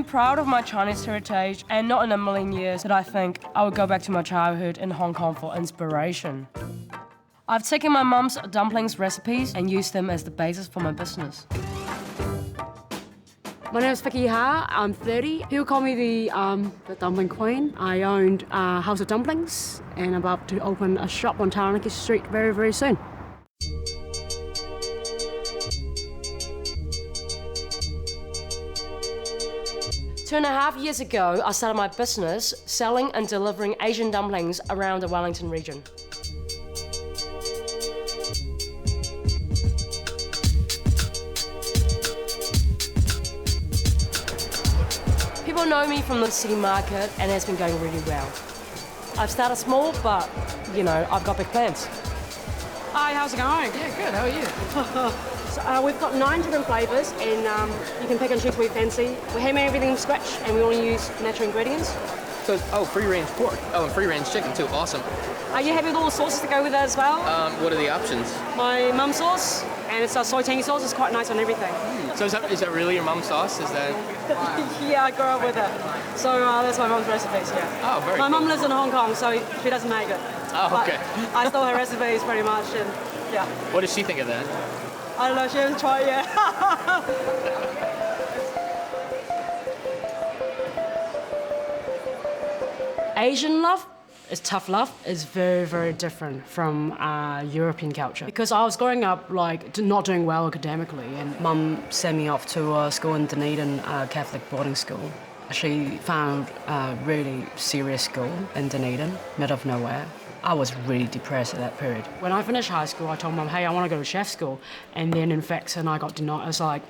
proud of my Chinese heritage, and not in a million years did I think I would go back to my childhood in Hong Kong for inspiration. I've taken my mum's dumplings recipes and used them as the basis for my business. My name is Vicky Ha. I'm 30. People call me the dumpling queen. I owned House of Dumplings and I'm about to open a shop on Taranaki Street very, very soon. Two and a half years ago, I started my business selling and delivering Asian dumplings around the Wellington region. People know me from the city market and it's been going really well. I've started small, but, you know, I've got big plans. Hi, how's it going? Yeah, good. How are you? So, we've got 9 different flavours and you can pick and choose what you fancy. We handmade everything from scratch and we only use natural ingredients. So, free-range pork. Oh, and free-range chicken too. Awesome. Are you happy with all the sauces to go with that as well? What are the options? My mum's sauce and it's a soy tangy sauce. It's quite nice on everything. So is that really your mum's sauce? Is that? Yeah, I grew up with it. So that's my mum's recipes, yeah. Oh, very My cool. mum lives in Hong Kong, so she doesn't make it. Oh, okay. But I stole her recipes pretty much, and yeah. What does she think of that? I don't know, she hasn't tried it yet. Asian love is tough love. Is very, very different from European culture. Because I was growing up not doing well academically, and Mum sent me off to a school in Dunedin, Catholic boarding school. She found a really serious school in Dunedin, middle of nowhere. I was really depressed at that period. When I finished high school, I told Mum, hey, I want to go to chef school. And then in fact, and I got denied. I was like,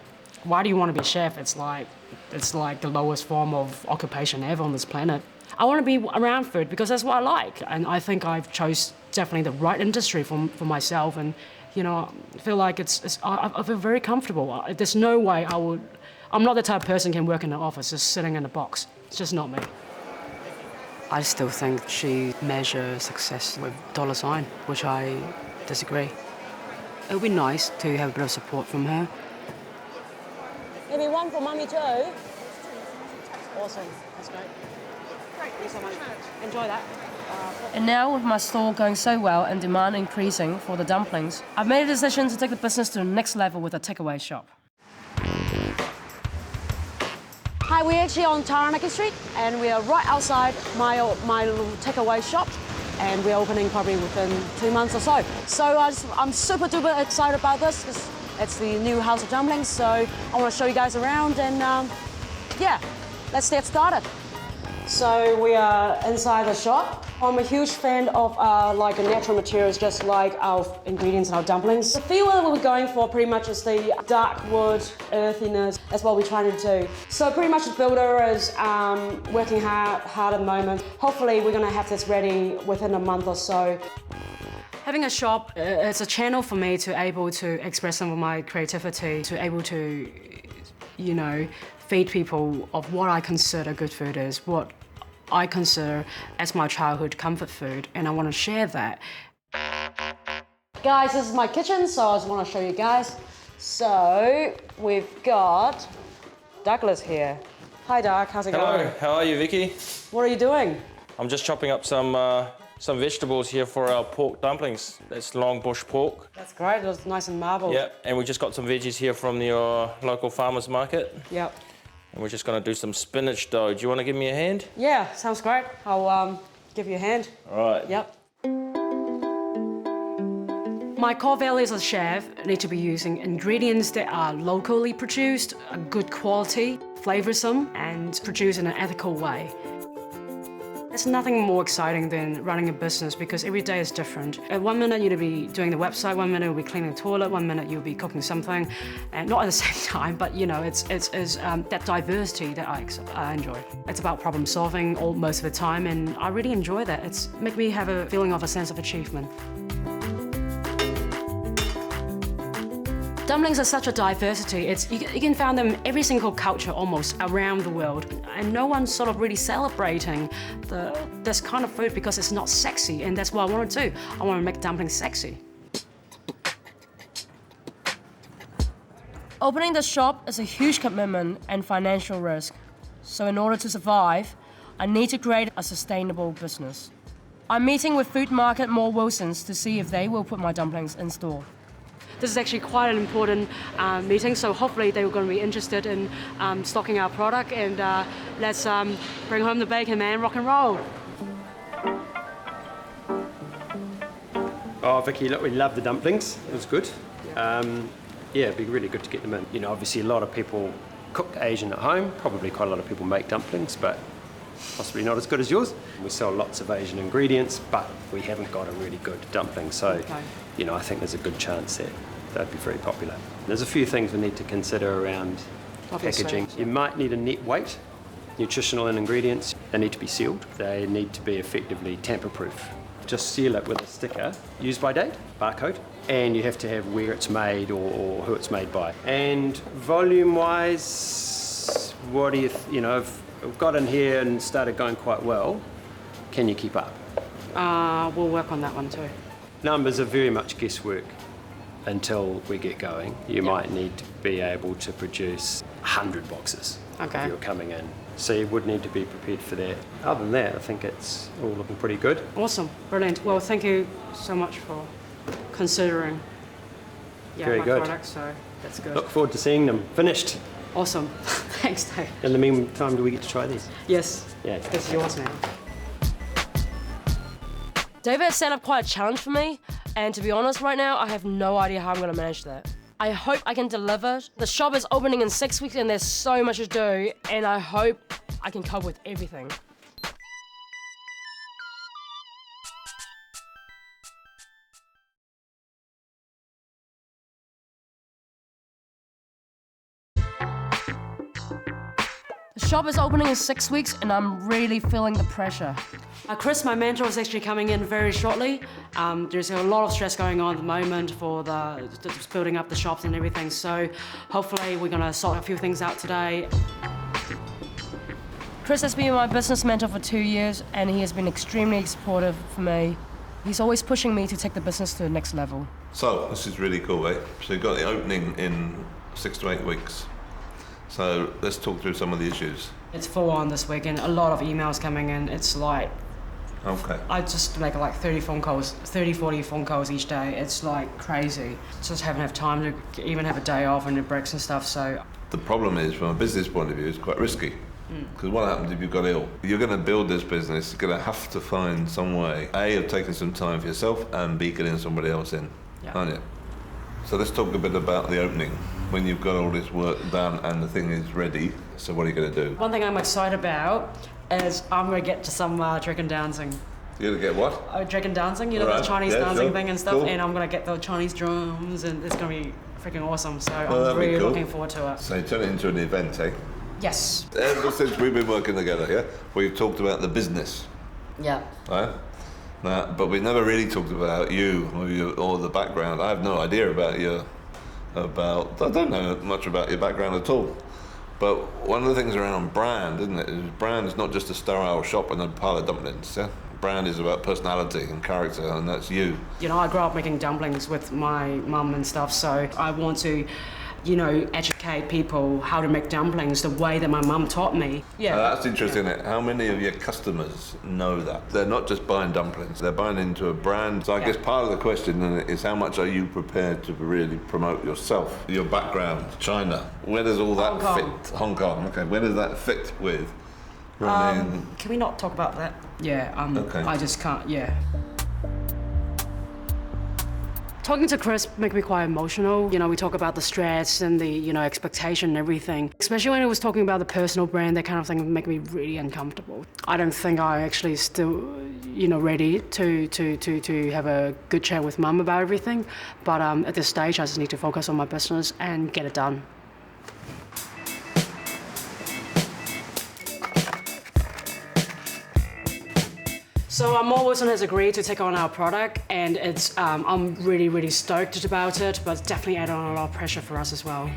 why do you want to be a chef? It's like the lowest form of occupation ever on this planet. I want to be around food because that's what I like. And I think I've chose definitely the right industry for myself. And, you know, I feel like I feel very comfortable. There's no way I'm not the type of person who can work in an office just sitting in a box. It's just not me. I still think she measures success with dollar sign, which I disagree. It would be nice to have a bit of support from her. Maybe one for Mummy too. Awesome, that's great. Great, thank you so much. Enjoy that. And now, with my store going so well and demand increasing for the dumplings, I've made a decision to take the business to the next level with a takeaway shop. Hi, we're actually on Taranaki Street and we are right outside my little takeaway shop and we're opening probably within 2 months or so. So I'm super duper excited about this because it's the new House of Dumplings, so I want to show you guys around and yeah, let's get started. So we are inside the shop. I'm a huge fan of natural materials, just like our ingredients in our dumplings. The feel that we're going for pretty much is the dark wood, earthiness. That's what we're trying to do. So pretty much the builder is working hard at the moment. Hopefully we're going to have this ready within a month or so. Having a shop, it's a channel for me to able to express some of my creativity, to able to, you know, feed people of what I consider good food is, what I consider as my childhood comfort food, and I want to share that. Guys, this is my kitchen, so I just want to show you guys. So we've got Douglas here. Hi Doug, how's it going? Hello, how are you, Vicky? What are you doing? I'm just chopping up some vegetables here for our pork dumplings. That's long bush pork. That's great, it was nice and marbled. Yeah, and we just got some veggies here from your local farmer's market. Yep. And we're just going to do some spinach dough. Do you want to give me a hand? Yeah, sounds great. I'll give you a hand. All right. Yep. My core values as a chef need to be using ingredients that are locally produced, a good quality, flavoursome, and produced in an ethical way. There's nothing more exciting than running a business because every day is different. At 1 minute you'll be doing the website, 1 minute you'll be cleaning the toilet, 1 minute you'll be cooking something, and not at the same time, but you know, it's that diversity that I enjoy. It's about problem solving most of the time, and I really enjoy that. It's make me have a feeling of a sense of achievement. Dumplings are such a diversity. You can find them in every single culture almost around the world. And no one's sort of really celebrating this kind of food because it's not sexy, and that's what I want to do. I want to make dumplings sexy. Opening the shop is a huge commitment and financial risk. So in order to survive, I need to create a sustainable business. I'm meeting with Food Market Mall Wilsons to see if they will put my dumplings in store. This is actually quite an important meeting, so hopefully they're going to be interested in stocking our product, and let's bring home the bacon, man, rock and roll. Oh, Vicky, look, we love the dumplings. It was good. Yeah, it'd be really good to get them in. You know, obviously a lot of people cook Asian at home. Probably quite a lot of people make dumplings, but possibly not as good as yours. We sell lots of Asian ingredients, but we haven't got a really good dumpling. So, you know, I think there's a good chance that they'd be very popular. There's a few things we need to consider around packaging. You might need a net weight. Nutritional and ingredients, they need to be sealed. They need to be effectively tamper-proof. Just seal it with a sticker, use by date, barcode, and you have to have where it's made or who it's made by. And volume-wise, what do you know, if we've got in here and started going quite well, can you keep up? We'll work on that one too. Numbers are very much guesswork until we get going. You might need to be able to produce 100 boxes if you're coming in. So you would need to be prepared for that. Other than that, I think it's all looking pretty good. Awesome, brilliant. Well, thank you so much for considering Very my good. product, so that's good. Look forward to seeing them finished. Awesome. Thanks, Dave. In the meantime, do we get to try these? Yes. Yeah. It's yours now. David has set up quite a challenge for me, and to be honest right now, I have no idea how I'm going to manage that. I hope I can deliver. The shop is opening in 6 weeks and there's so much to do, and I hope I can cope with everything. The shop is opening in 6 weeks and I'm really feeling the pressure. Chris, my mentor, is actually coming in very shortly. There's a lot of stress going on at the moment for just building up the shops and everything, so hopefully we're going to sort a few things out today. Chris has been my business mentor for 2 years and he has been extremely supportive for me. He's always pushing me to take the business to the next level. So, this is really cool, eh? So you've got the opening in 6 to 8 weeks. So let's talk through some of the issues. It's full on this week and a lot of emails coming in. It's like, I just make like 30, 40 phone calls each day. It's like crazy. Just haven't have time to even have a day off and do breaks and stuff, so. The problem is, from a business point of view, it's quite risky. Because what happens if you've got ill? You're going to build this business, you're going to have to find some way, A, of taking some time for yourself, and B, getting somebody else in, aren't you? So let's talk a bit about the opening. When you've got all this work done and the thing is ready, so what are you going to do? One thing I'm excited about is I'm going to get to some dragon dancing. You're going to get what? Dragon dancing, you know, the Chinese dancing thing and stuff, and I'm going to get the Chinese drums, and it's going to be freaking awesome, so I'm really looking forward to it. So you turn it into an event, eh? Yes. Ever since we've been working together, yeah? We've talked about the business. Yeah. Right? Now, but we never really talked about you or the background. I have no idea about I don't know much about your background at all. But one of the things around brand, isn't it, is brand is not just a sterile shop and a pile of dumplings, yeah? Brand is about personality and character, and that's you. You know, I grew up making dumplings with my mum and stuff, so I want to, you know, educate people how to make dumplings the way that my mum taught me. Yeah. That's interesting, isn't it? How many of your customers know that? They're not just buying dumplings, they're buying into a brand. So I guess part of the question is how much are you prepared to really promote yourself? Your background, China, where does all that fit? Hong Kong, okay. Where does that fit with running? Can we not talk about that? Yeah, okay. I just can't, Talking to Chris make me quite emotional. You know, we talk about the stress and the, you know, expectation and everything. Especially when he was talking about the personal brand, that kind of thing make me really uncomfortable. I don't think I'm actually still, you know, ready to have a good chat with Mum about everything. But at this stage, I just need to focus on my business and get it done. So Mall Wilson has agreed to take on our product, and it's I'm really, really stoked about it, but it's definitely added on a lot of pressure for us as well.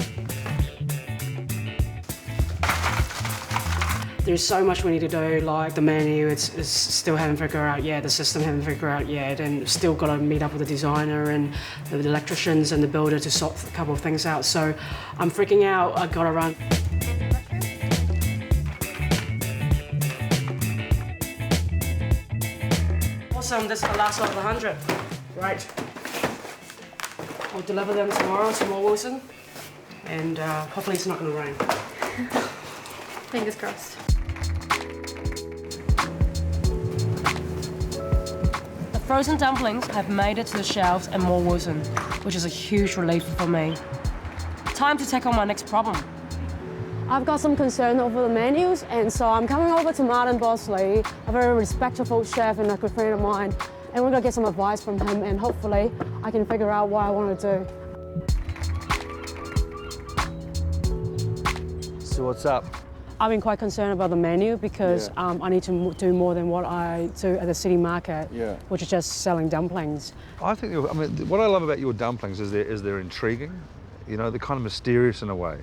There's so much we need to do, like the menu, it's still haven't figured out yet, the system haven't figured out yet, and still got to meet up with the designer and the electricians and the builder to sort a couple of things out. So I'm freaking out, I got to run. Awesome, this is the last of the 100. Right. I'll deliver them tomorrow to More Wilson. And hopefully it's not going to rain. Fingers crossed. The frozen dumplings have made it to the shelves in More Wilson, which is a huge relief for me. Time to tackle my next problem. I've got some concern over the menus, and so I'm coming over to Martin Bosley, a very respectable chef and a good friend of mine, and we're gonna get some advice from him, and hopefully I can figure out what I want to do. So what's up? I've been quite concerned about the menu because I need to do more than what I do at the city market, which is just selling dumplings. I think, what I love about your dumplings is they're intriguing. You know, they're kind of mysterious in a way.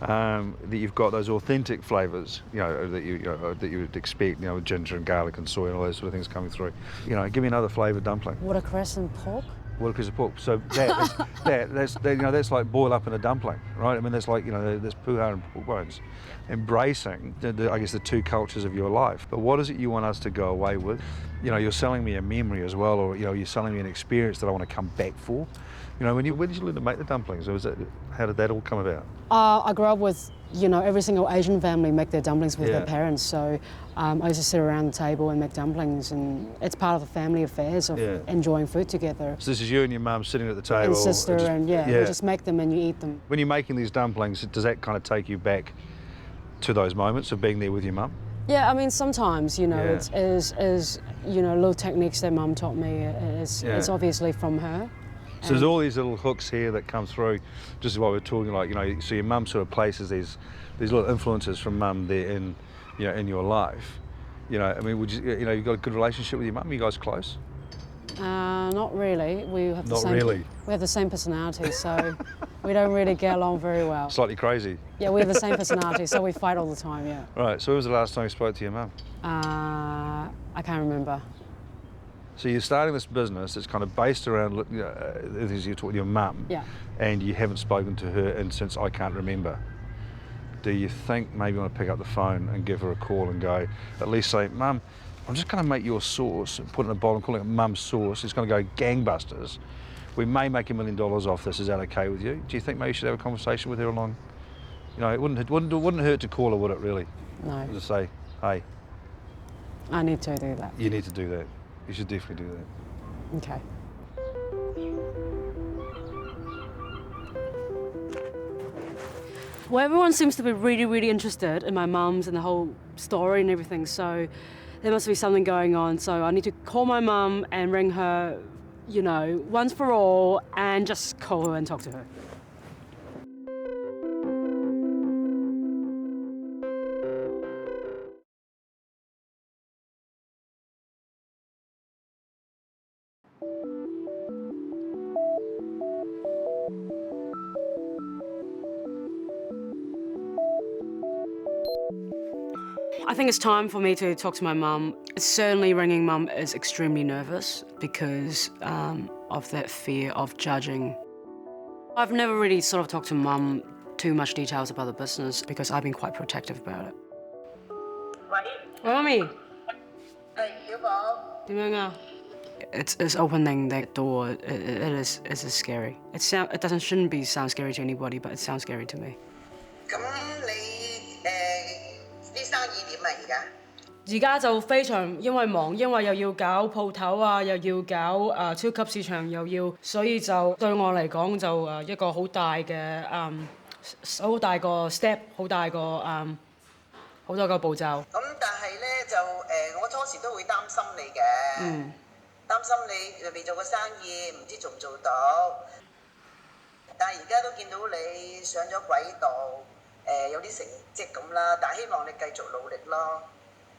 That you've got those authentic flavours, that you would expect, with ginger and garlic and soy and all those sort of things coming through. Give me another flavoured dumpling. Watercress and pork. Watercress and pork. So that's like boiled up in a dumpling, right? I mean, that's like there's puha and pork bones, embracing I guess the two cultures of your life. But what is it you want us to go away with? You're selling me a memory as well, or you're selling me an experience that I want to come back for. When did you learn to make the dumplings? Or how did that all come about? I grew up with, every single Asian family make their dumplings with their parents. So I used to sit around the table and make dumplings, and it's part of the family affairs of enjoying food together. So this is you and your mum sitting at the table? And sister, you just make them and you eat them. When you're making these dumplings, does that kind of take you back to those moments of being there with your mum? Yeah, I mean, sometimes, it's little techniques that mum taught me. It's obviously from her. So there's all these little hooks here that come through, just while we're talking, so your mum sort of places these little influences from mum there in your life. Would you've got a good relationship with your mum? Are you guys close? Not really. We have We have the same personality, so we don't really get along very well. Slightly crazy. Yeah, we have the same personality, so we fight all the time. Yeah. Right. So when was the last time you spoke to your mum? I can't remember. So you're starting this business that's kind of based around, as you're talking to your mum, and you haven't spoken to her since I can't remember. Do you think maybe you want to pick up the phone and give her a call and go, at least say, Mum, I'm just going to make your sauce, put it in a bowl and call it Mum's sauce. It's going to go gangbusters. We may make $1 million off this. Is that okay with you? Do you think maybe you should have a conversation with her along? It wouldn't hurt to call her, would it really? No. Just say, hey. I need to do that. You need to do that. You should definitely do that. Okay. Well, everyone seems to be really, really interested in my mum's and the whole story and everything, so there must be something going on. So I need to call my mum and ring her, once for all, and just call her and talk to her. I think it's time for me to talk to my mum. Certainly ringing mum is extremely nervous because of that fear of judging. I've never really sort of talked to mum too much details about the business because I've been quite protective about it. Mummy. It's opening that door. It's scary. It shouldn't sound scary to anybody, but it sounds scary to me. 而家就非常因為忙，因為又要搞鋪頭啊，又要搞超級市場，所以就對我嚟講就一個好大個 step， 好多個步驟。咁但係咧就我初時都會擔心你嘅，擔心你未做過生意，唔知做唔做到。但係而家都見到你上咗軌道，有啲成績咁啦，但係希望你繼續努力咯。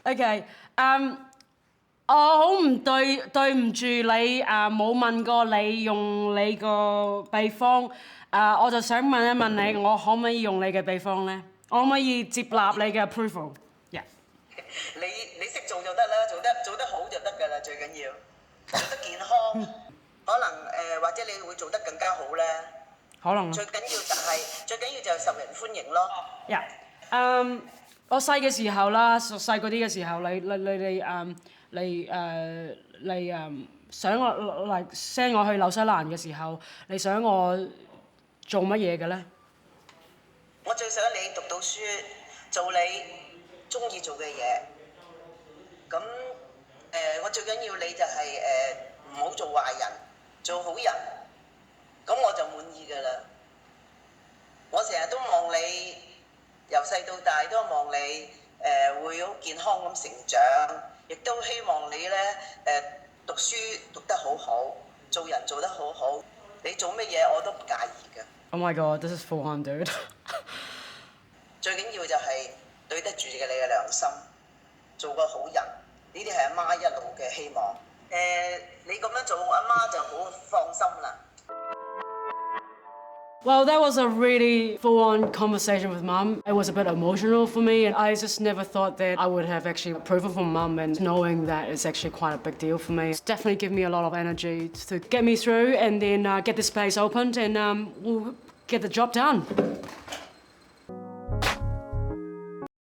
OK， 我好唔對唔住你冇問過你用你個秘方，我就想問一問你，我可唔可以用你嘅秘方咧？我可唔可以接納你嘅 approval？ 你識做就得啦，做得好就得㗎啦，最緊要做得健康，可能或者你會做得更加好咧。可能。最緊要就係受人歡迎咯。我細嘅時候啦，細嗰啲嘅時候，你想我嚟 send 我去紐西蘭嘅時候，你想我做乜嘢嘅咧？我最想你讀到書，做你中意做嘅嘢。咁我最緊要你就係唔好做壞人，做好人。咁我就滿意㗎啦。我成日都望你由細到大都望你會好健康咁成長，亦都希望你咧讀書讀得好好，做人做得好好。你做乜嘢我都唔介意㗎。Oh my god, this is full on, dude. 最緊要就係對得住你嘅良心，做個好人。呢啲係阿媽一路嘅希望。你咁樣做，阿媽就好放心啦。Well, that was a really full-on conversation with Mum. It was a bit emotional for me, and I just never thought that I would have actually approval from Mum, and knowing that it's actually quite a big deal for me. It's definitely given me a lot of energy to get me through and then get this place opened, and we'll get the job done.